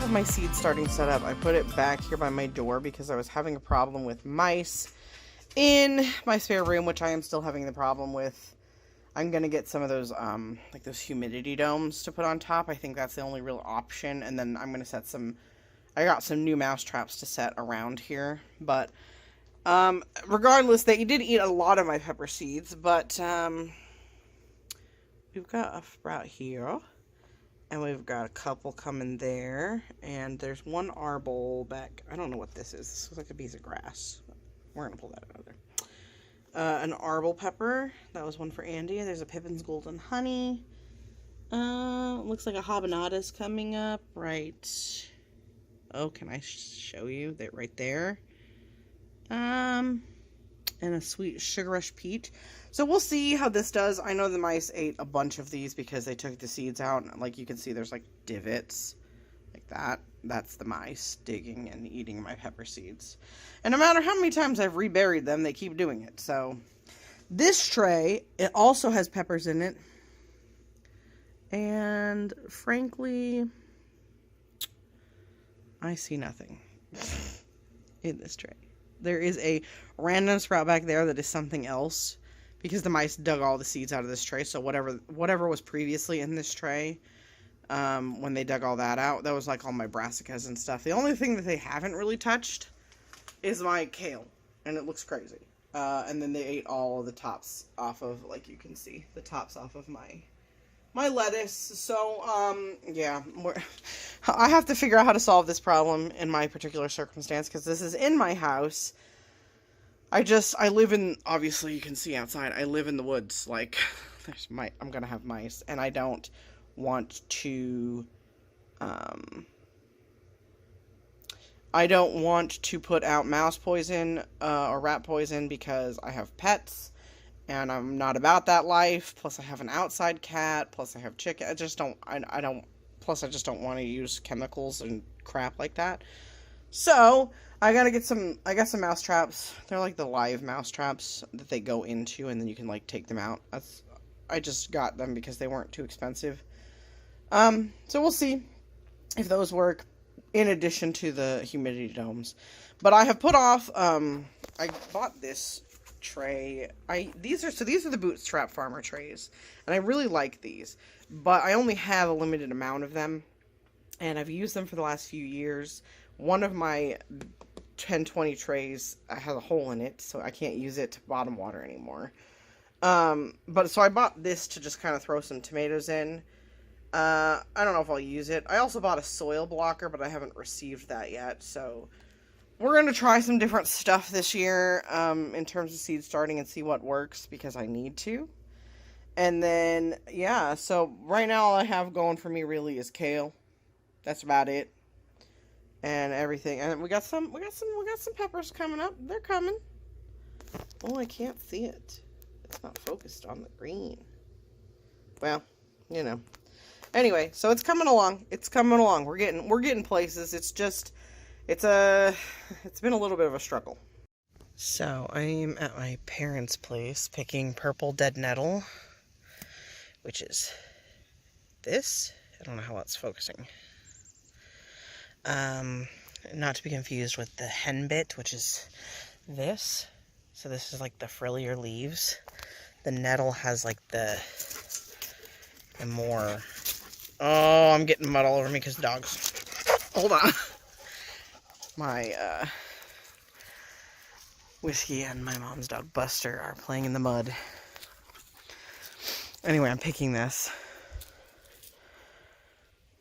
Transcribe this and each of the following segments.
have my seed starting set up. I put it back here by my door because I was having a problem with mice in my spare room, which I am still having the problem with. I'm going to get some of those, like those humidity domes to put on top. I think that's the only real option. And then I'm going to set some, I got some new mouse traps to set around here. But, regardless, they did eat a lot of my pepper seeds. But, we've got a sprout here. And we've got a couple coming there. And there's one arbol back. I don't know what this is. This looks like a piece of grass. We're going to pull that out of there. An arbol pepper. That was one for Andy. There's a Pippin's Golden Honey. Looks like a habanada's coming up. Right. Oh, can I show you? That right there. And a sweet Sugar Rush Peach. So we'll see how this does. I know the mice ate a bunch of these because they took the seeds out. Like you can see, there's like divots. Like that. That's the mice digging and eating my pepper seeds. And no matter how many times I've reburied them, they keep doing it. So this tray, it also has peppers in it. And frankly, I see nothing in this tray. There is a random sprout back there that is something else because the mice dug all the seeds out of this tray. So whatever was previously in this tray, when they dug all that out, that was like all my brassicas and stuff. The only thing that they haven't really touched is my kale, and it looks crazy. And then they ate all of the tops off of, like you can see, the tops off of my lettuce. So, yeah, I have to figure out how to solve this problem in my particular circumstance, because this is in my house. I live in, obviously you can see outside, I live in the woods, like, I'm gonna have mice, and I don't want to, put out mouse poison, or rat poison because I have pets, and I'm not about that life, plus I have an outside cat, plus I have chicken, plus I just don't want to use chemicals and crap like that. So, I got some mouse traps. They're like the live mouse traps that they go into, and then you can, like, take them out. I just got them because they weren't too expensive. So we'll see if those work in addition to the humidity domes. But I have put off, I bought this tray. These are the Bootstrap Farmer trays, and I really like these, but I only have a limited amount of them, and I've used them for the last few years. One of my 1020 trays has a hole in it, so I can't use it to bottom water anymore. But so I bought this to just kind of throw some tomatoes in. I don't know if I'll use it. I also bought a soil blocker, but I haven't received that yet, so we're going to try some different stuff this year, in terms of seed starting and see what works, because I need to. And then, yeah, so right now all I have going for me really is kale. That's about it. And everything. And we got some peppers coming up. They're coming. Oh, I can't see it. It's not focused on the green. Well, you know. Anyway, so it's coming along. It's coming along. We're getting places. It's been a little bit of a struggle. So, I'm at my parents' place picking purple dead nettle, which is this. I don't know how it's focusing. Not to be confused with the henbit, which is this. So this is like the frillier leaves. The nettle has like the more... Oh, I'm getting mud all over me because dogs. Hold on. My, Whiskey and my mom's dog Buster are playing in the mud. Anyway, I'm picking this.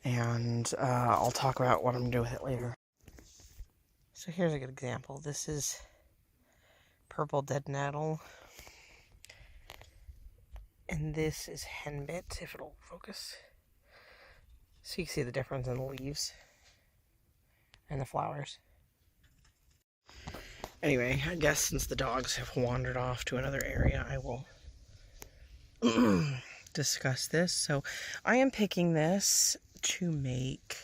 And I'll talk about what I'm going to do with it later. So here's a good example. This is purple dead nettle. And this is henbit, if it'll focus. So you can see the difference in the leaves and the flowers. Anyway, I guess since the dogs have wandered off to another area, I will discuss this. So I am picking this to make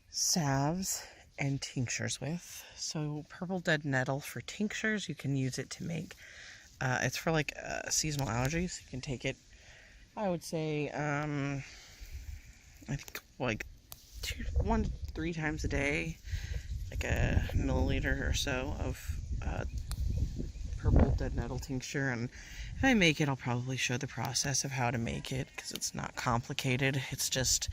salves and tinctures with. So purple dead nettle for tinctures, you can use it to make, it's for like seasonal allergies. You can take it, I would say, I think like 1 to 3 times a day, like a milliliter or so of purple dead nettle tincture. And if I make it, I'll probably show the process of how to make it, because it's not complicated. It's just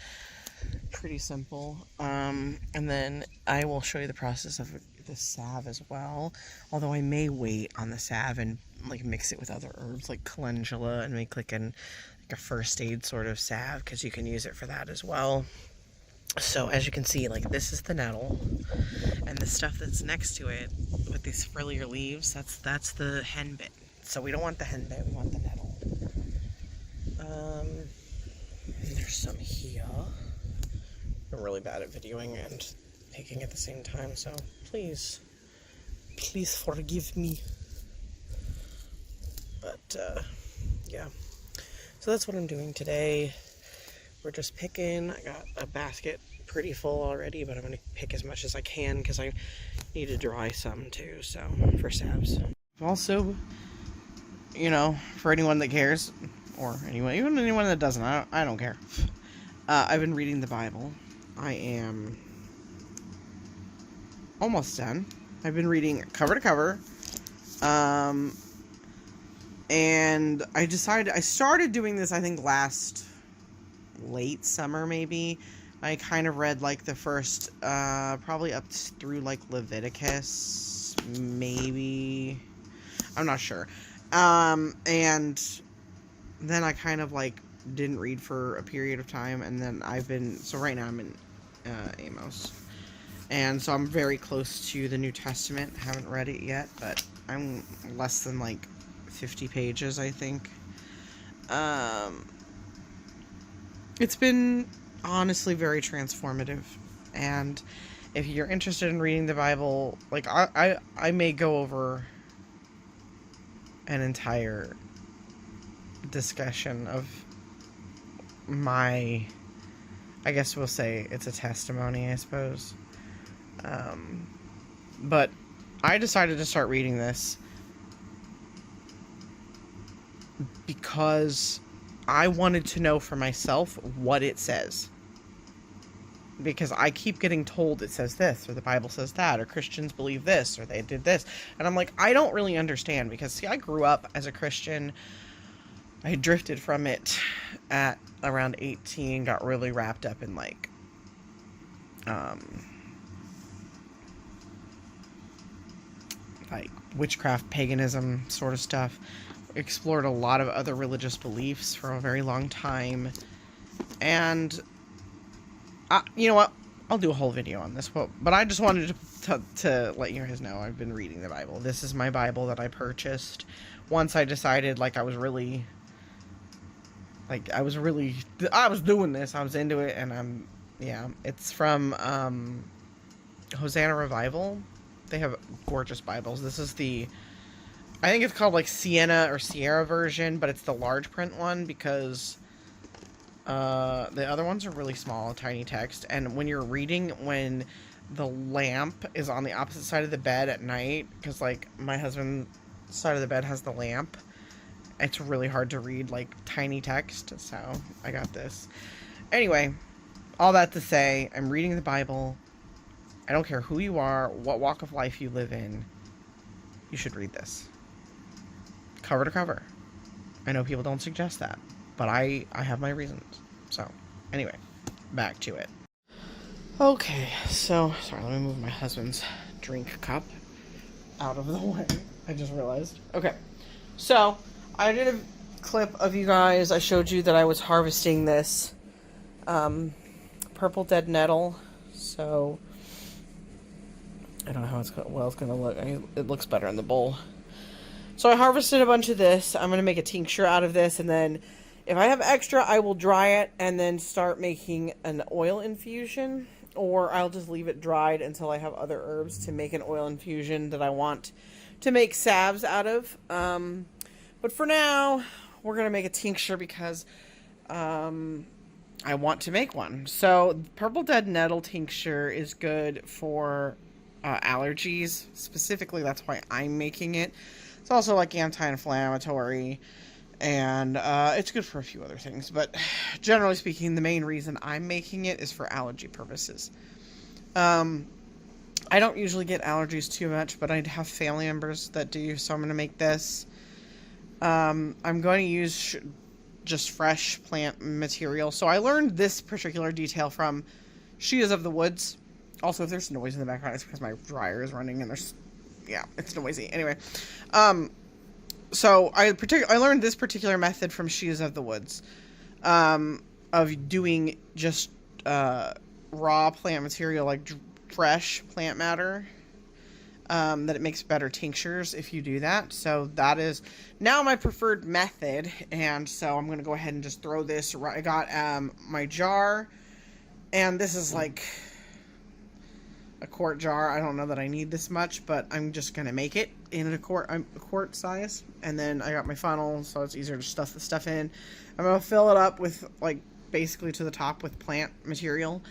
pretty simple. And then I will show you the process of the salve as well, although I may wait on the salve and like mix it with other herbs like calendula and make like a first aid sort of salve, because you can use it for that as well. So as you can see, like, this is the nettle, and the stuff that's next to it with these frillier leaves, that's the henbit. So we don't want the henbit, we want the nettle. There's some here. I'm really bad at videoing and making at the same time, so please forgive me. But yeah, so that's what I'm doing today. We're just picking. I got a basket pretty full already, but I'm going to pick as much as I can because I need to dry some too, so, for salves. Also, you know, for anyone that cares, or even anyone that doesn't, I don't care. I've been reading the Bible. I am almost done. I've been reading cover to cover. And I started doing this, I think, late summer, maybe. I kind of read, like, the first, probably up through, like, Leviticus, maybe. I'm not sure. And then I kind of, like, didn't read for a period of time, and then so right now I'm in, Amos. And so I'm very close to the New Testament. Haven't read it yet, but I'm less than, like, 50 pages, I think. It's been honestly very transformative, and if you're interested in reading the Bible, like, I may go over an entire discussion of my, I guess we'll say it's a testimony, I suppose. But I decided to start reading this because I wanted to know for myself what it says. Because I keep getting told it says this, or the Bible says that, or Christians believe this, or they did this. And I'm like, I don't really understand, because, see, I grew up as a Christian. I drifted from it at around 18, got really wrapped up in, like, witchcraft, paganism sort of stuff. Explored a lot of other religious beliefs for a very long time. And, you know what? I'll do a whole video on this. But I just wanted to let you guys know I've been reading the Bible. This is my Bible that I purchased once I decided, like, I was doing this. I was into it, and it's from, Hosanna Revival. They have gorgeous Bibles. This is I think it's called, like, Sienna or Sierra version, but it's the large print one, because the other ones are really small, tiny text. And when you're reading, when the lamp is on the opposite side of the bed at night, because, like, my husband's side of the bed has the lamp, it's really hard to read, like, tiny text, so I got this. Anyway, all that to say, I'm reading the Bible. I don't care who you are, what walk of life you live in, you should read this. Cover to cover. I know people don't suggest that, but I have my reasons. So, anyway, back to it. Okay, so, sorry, let me move my husband's drink cup out of the way. I just realized. Okay, so, I did a clip of you guys. I showed you that I was harvesting this purple dead nettle. So, I don't know how it's gonna look. It looks better in the bowl. So I harvested a bunch of this. I'm going to make a tincture out of this, and then if I have extra, I will dry it and then start making an oil infusion, or I'll just leave it dried until I have other herbs to make an oil infusion that I want to make salves out of. But for now, we're going to make a tincture because I want to make one. So purple dead nettle tincture is good for allergies. Specifically, that's why I'm making it. It's also, like, anti-inflammatory, And it's good for a few other things, but generally speaking, the main reason I'm making it is for allergy purposes. I don't usually get allergies too much, but I have family members that do, so I'm going to make this. I'm going to use just fresh plant material. So I learned this particular detail from She Is of the Woods. Also, if there's noise in the background, it's because my dryer is running and it's noisy. Anyway, so I learned this particular method from She Is of the Woods, of doing just raw plant material, like fresh plant matter, that it makes better tinctures if you do that. So that is now my preferred method, and so I'm going to go ahead and just throw this. I got my jar, and this is like a quart jar. I don't know that I need this much, but I'm just going to make it in a quart size. And then I got my funnel, so it's easier to stuff the stuff in. I'm going to fill it up with, like, basically to the top with plant material.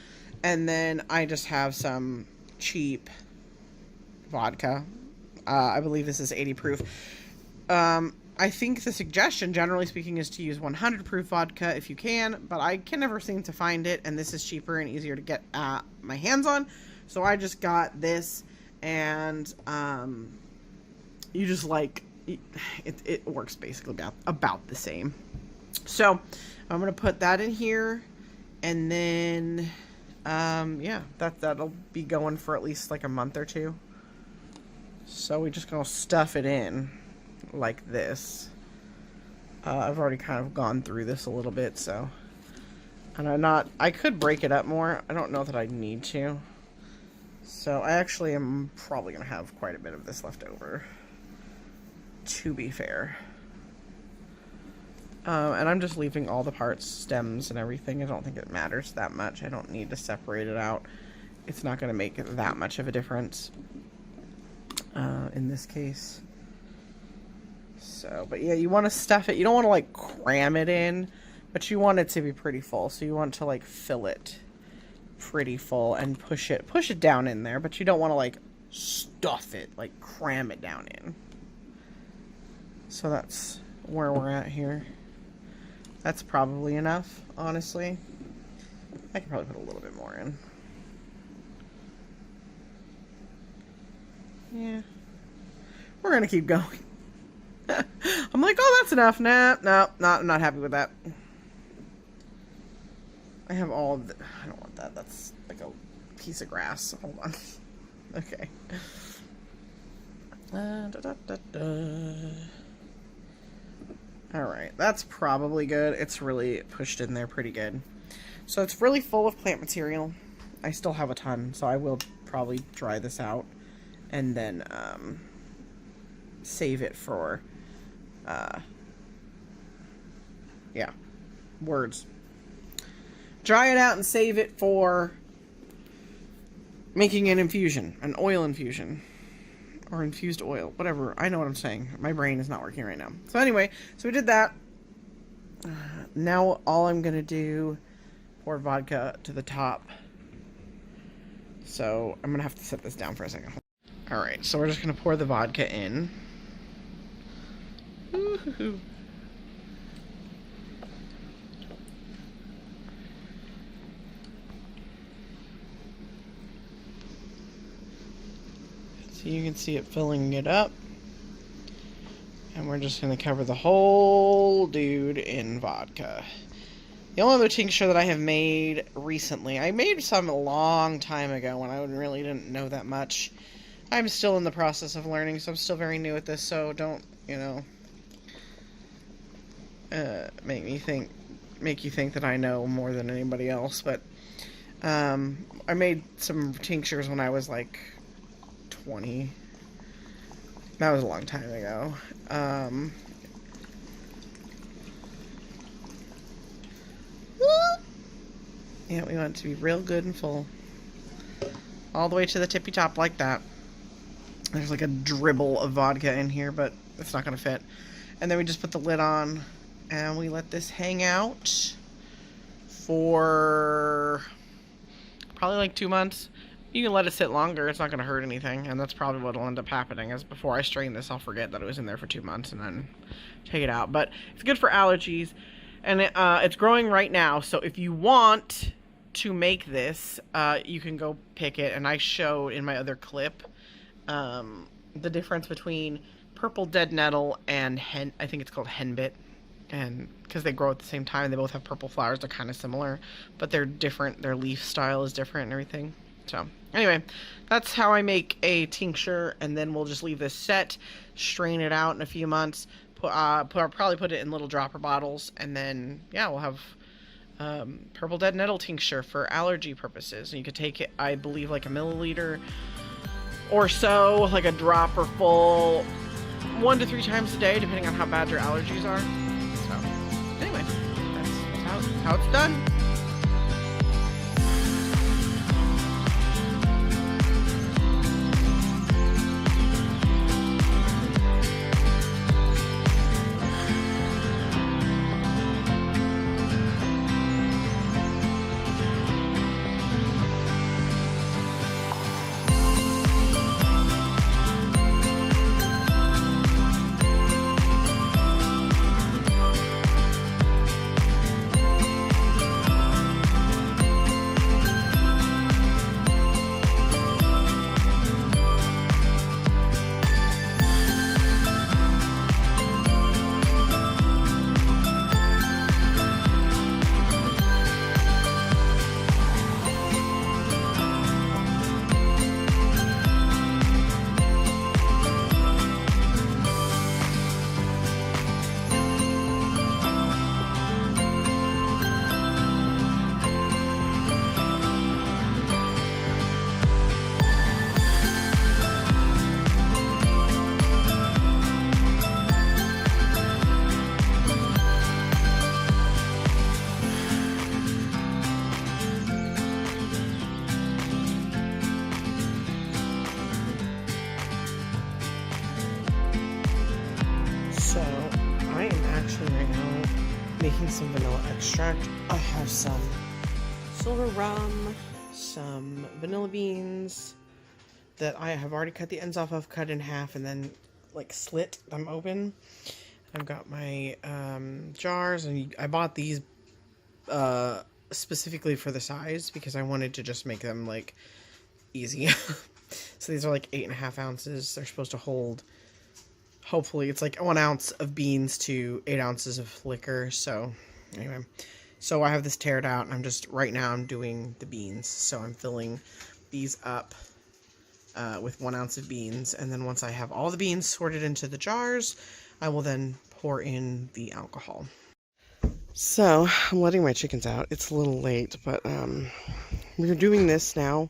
And then I just have some cheap vodka. I believe this is 80 proof. I think the suggestion, generally speaking, is to use 100 proof vodka if you can, but I can never seem to find it, and this is cheaper and easier to get my hands on. So I just got this, and you just, like, it works basically about the same. So I'm going to put that in here, and then, yeah, that'll be going for at least like a month or two. So we're just going to stuff it in like this. I've already kind of gone through this a little bit, so. And I could break it up more. I don't know that I need to. So I actually am probably going to have quite a bit of this left over, to be fair. And I'm just leaving all the parts, stems and everything. I don't think it matters that much. I don't need to separate it out. It's not going to make that much of a difference in this case. So, but yeah, you want to stuff it. You don't want to, like, cram it in, but you want it to be pretty full. So you want to, like, fill it pretty full and push it down in there, but you don't want to, like, stuff it, like, cram it down in. So that's where we're at here. That's probably enough, honestly. I could probably put a little bit more in. Yeah. We're gonna keep going. I'm like, oh, that's enough. No, I'm not happy with that. I have all of the, I don't want that. That's like a piece of grass. Hold on. Okay. Alright, that's probably good. It's really pushed in there pretty good. So it's really full of plant material. I still have a ton, so I will probably dry this out and then save it for yeah, words. Dry it out and save it for making an infusion, an oil infusion. Or infused oil, whatever. I know what I'm saying. My brain is not working right now. So anyway, so we did that. Now all I'm going to do, pour vodka to the top. So I'm going to have to set this down for a second. Alright, so we're just going to pour the vodka in. Woo-hoo-hoo. You can see it filling it up. And we're just going to cover the whole dude in vodka. The only other tincture that I have made recently, I made some a long time ago when I really didn't know that much. I'm still in the process of learning, so I'm still very new at this, so don't, you know, make you think that I know more than anybody else. But I made some tinctures when I was like 20. That was a long time ago. Yeah, we want it to be real good and full. All the way to the tippy top like that. There's like a dribble of vodka in here, but it's not going to fit. And then we just put the lid on and we let this hang out for probably like 2 months. You can let it sit longer. It's not going to hurt anything, and that's probably what will end up happening. Is before I strain this, I'll forget that it was in there for 2 months and then take it out. But it's good for allergies, and it's growing right now. So if you want to make this, you can go pick it. And I showed in my other clip the difference between purple dead nettle and I think it's called henbit. And because they grow at the same time, they both have purple flowers. They're kind of similar, but they're different. Their leaf style is different and everything. So anyway, that's how I make a tincture, and then we'll just leave this set, strain it out in a few months, probably put it in little dropper bottles, and then yeah, we'll have purple dead nettle tincture for allergy purposes. And you could take it, I believe, like a milliliter or so, like a dropper full, 1 to 3 times a day, depending on how bad your allergies are. Anyway, that's how it's done. So, I am actually right now making some vanilla extract. I have some silver rum, some vanilla beans that I have already cut the ends off of, cut in half, and then like slit them open. I've got my jars, and I bought these specifically for the size because I wanted to just make them like easy. So these are like 8.5 ounces. They're supposed to hold, hopefully it's like 1 ounce of beans to 8 ounces of liquor. So anyway, so I have this teared out, and I'm just, right now I'm doing the beans. So I'm filling these up with 1 ounce of beans, and then once I have all the beans sorted into the jars, I will then pour in the alcohol. So I'm letting my chickens out. It's a little late, but we're doing this now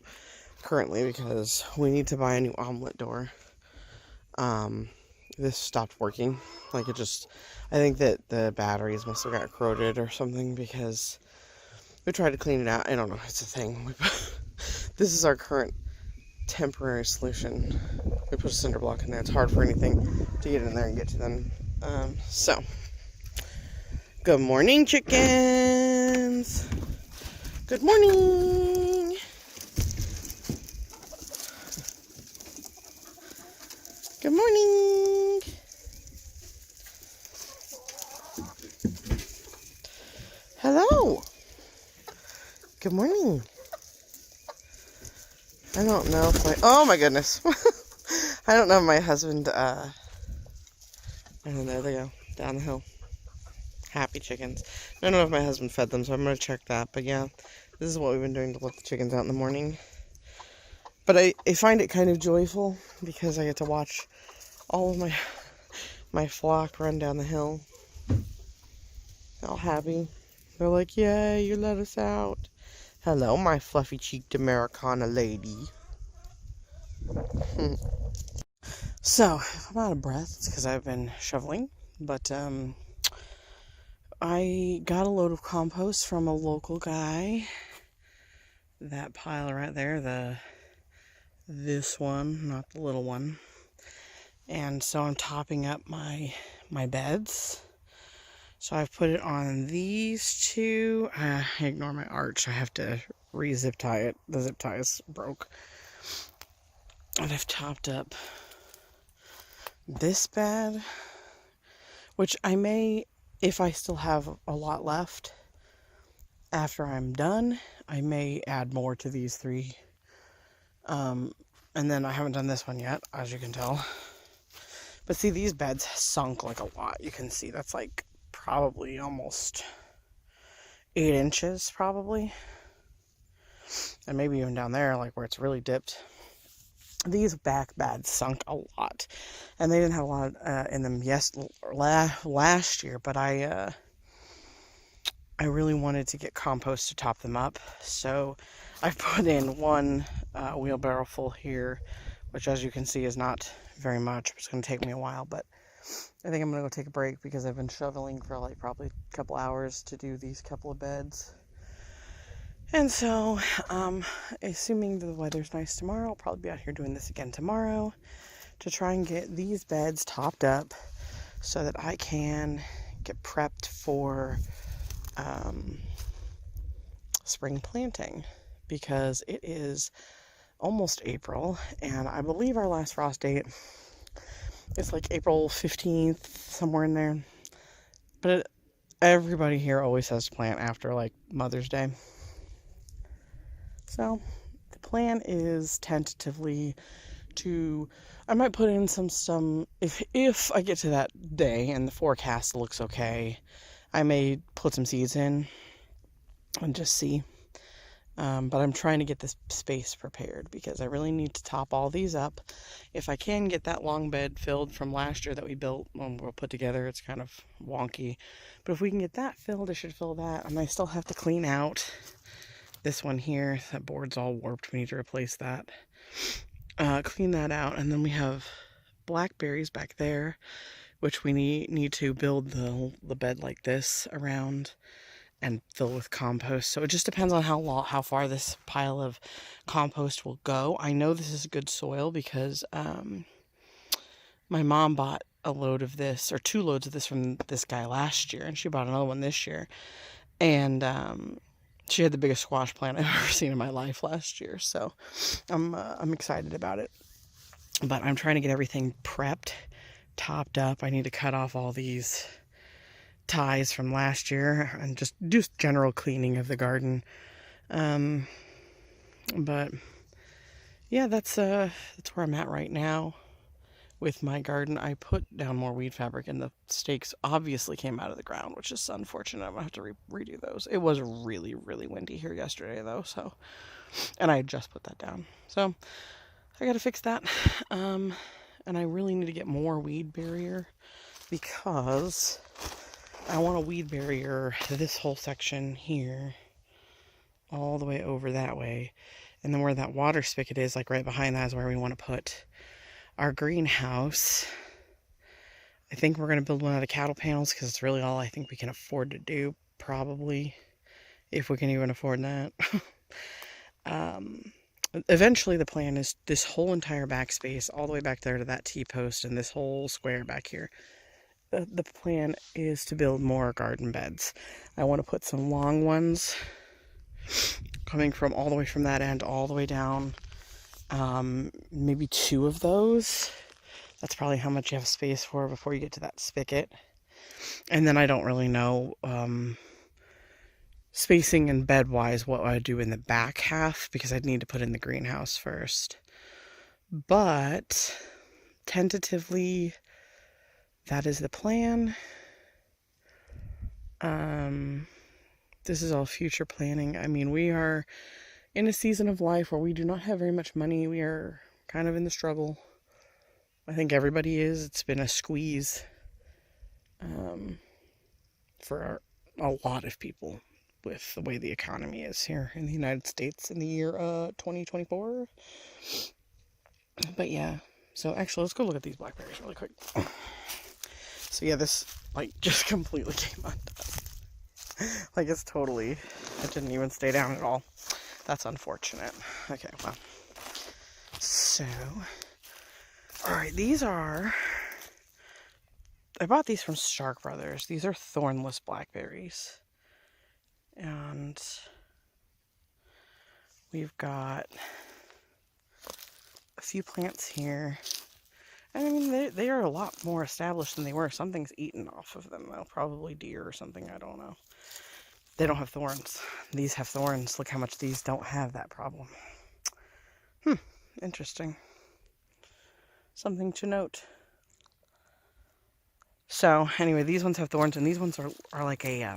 currently because we need to buy a new omelet door. This stopped working. Like, it just, I think that the batteries must have got corroded or something, because we tried to clean it out. I don't know, it's a thing. This is our current temporary solution. We put a cinder block in there. It's hard for anything to get in there and get to them. So good morning, chickens. Good morning. Good morning. Hello. Good morning. I don't know if oh my goodness. I don't know if my husband, I don't know, they go down the hill. Happy chickens. I don't know if my husband fed them, so I'm going to check that. But yeah, this is what we've been doing to let the chickens out in the morning. But I find it kind of joyful because I get to watch all of my flock run down the hill. All happy. They're like, yay, you let us out. Hello, my fluffy-cheeked Americana lady. So, if I'm out of breath, it's because I've been shoveling. But, I got a load of compost from a local guy. That pile right there, this one, not the little one. And so I'm topping up my beds. So I've put it on these two. Ignore my arch. I have to re-zip tie it. The zip tie is broke. And I've topped up this bed, which I may, if I still have a lot left after I'm done, I may add more to these 3. And then I haven't done this one yet, as you can tell. But see, these beds sunk like a lot. You can see that's like probably almost 8 inches, probably. And maybe even down there, like where it's really dipped. These back beds sunk a lot. And they didn't have a lot in them last year, but I really wanted to get compost to top them up. So I've put in 1 wheelbarrow full here, which as you can see is not very much. It's going to take me a while, but I think I'm going to go take a break because I've been shoveling for like probably a couple hours to do these couple of beds. And so, assuming the weather's nice tomorrow, I'll probably be out here doing this again tomorrow to try and get these beds topped up so that I can get prepped for spring planting, because it is almost April, and I believe our last frost date is like April 15th, somewhere in there. But everybody here always has to plant after like Mother's Day. So the plan is tentatively I might put in some if I get to that day and the forecast looks okay, I may put some seeds in and just see. But I'm trying to get this space prepared because I really need to top all these up. If I can get that long bed filled from last year that we built when we'll put together, it's kind of wonky. But if we can get that filled, I should fill that. And I still have to clean out this one here. That board's all warped. We need to replace that. Clean that out. And then we have blackberries back there, which we need to build the bed like this around and fill with compost. So it just depends on how far this pile of compost will go. I know this is good soil because my mom bought a load of this, or 2 loads of this from this guy last year, and she bought another one this year. And she had the biggest squash plant I've ever seen in my life last year. So I'm excited about it. But I'm trying to get everything prepped, topped up. I need to cut off all these ties from last year and just do general cleaning of the garden. But yeah, that's where I'm at right now with my garden. I put down more weed fabric and the stakes obviously came out of the ground, which is unfortunate. I'm gonna have to redo those. It was really, really windy here yesterday though, so, and I just put that down. So I gotta fix that. And I really need to get more weed barrier because I want a weed barrier this whole section here all the way over that way. And then where that water spigot is, like right behind that, is where we want to put our greenhouse. I think we're going to build one out of cattle panels because it's really all I think we can afford to do, probably, if we can even afford that. Eventually the plan is this whole entire back space, all the way back there to that T-post and this whole square back here. The plan is to build more garden beds. I want to put some long ones coming from all the way from that end all the way down. Maybe 2 of those. That's probably how much you have space for before you get to that spigot. And then I don't really know spacing and bed wise what I do in the back half, because I'd need to put in the greenhouse first. But tentatively that is the plan. This is all future planning. I mean, we are in a season of life where we do not have very much money. We are kind of in the struggle. I think everybody is. It's been a squeeze for a lot of people with the way the economy is here in the United States in the year 2024. But yeah, so actually let's go look at these blackberries really quick. So yeah, this like just completely came undone. Like it's totally, it didn't even stay down at all. That's unfortunate. Okay, well. So, alright, these are, I bought these from Stark Brothers. These are thornless blackberries. And we've got a few plants here. And I mean, they are a lot more established than they were. Something's eaten off of them, though. Probably deer or something, I don't know. They don't have thorns. These have thorns. Look how much these don't have that problem. Interesting. Something to note. So, anyway, these ones have thorns, and these ones are like a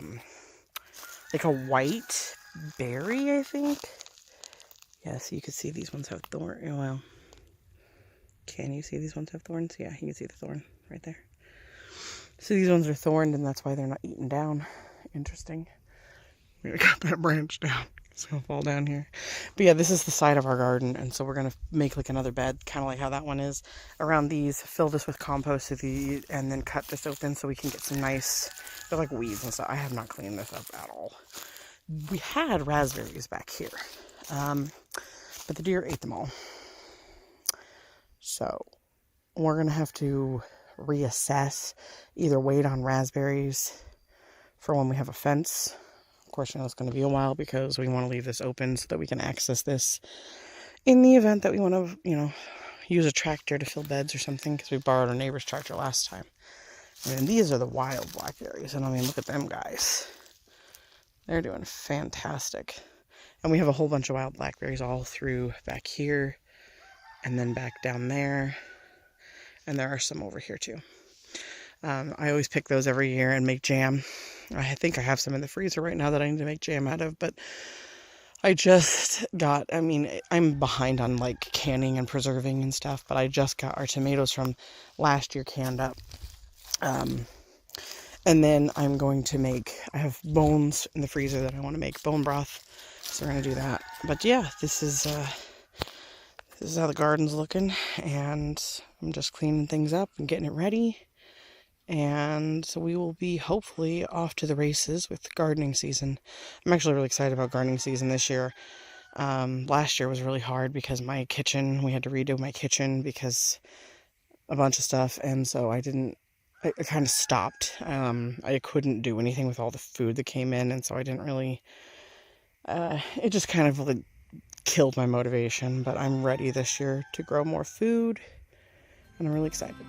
white berry, I think. Yeah, so you can see these ones have thorns. Well, can you see these ones have thorns? Yeah, you can see the thorn right there. So these ones are thorned, and that's why they're not eaten down. Interesting. We got that branch down. It's going to fall down here. But yeah, this is the side of our garden, and so we're going to make like another bed, kind of like how that one is, around these, fill this with compost and then cut this open so we can get some nice, they're like weeds and stuff. I have not cleaned this up at all. We had raspberries back here, but the deer ate them all. So we're going to have to reassess, either wait on raspberries for when we have a fence. Of course, you know, it's going to be a while because we want to leave this open so that we can access this in the event that we want to, you know, use a tractor to fill beds or something, because we borrowed our neighbor's tractor last time. And these are the wild blackberries, and I mean, look at them guys. They're doing fantastic. And we have a whole bunch of wild blackberries all through back here and then back down there. And there are some over here too. I always pick those every year and make jam. I think I have some in the freezer right now that I need to make jam out of, but I just got, I mean, I'm behind on like canning and preserving and stuff, but I just got our tomatoes from last year canned up. And then I'm going to make, I have bones in the freezer that I want to make bone broth, so we're going to do that. But yeah, this is how the garden's looking, and I'm just cleaning things up and getting it ready. And so we will be hopefully off to the races with gardening season. I'm actually really excited about gardening season this year. Last year was really hard because we had to redo my kitchen because a bunch of stuff. And so I kind of stopped. I couldn't do anything with all the food that came in. And so I didn't really, it just kind of like killed my motivation. But I'm ready this year to grow more food, and I'm really excited.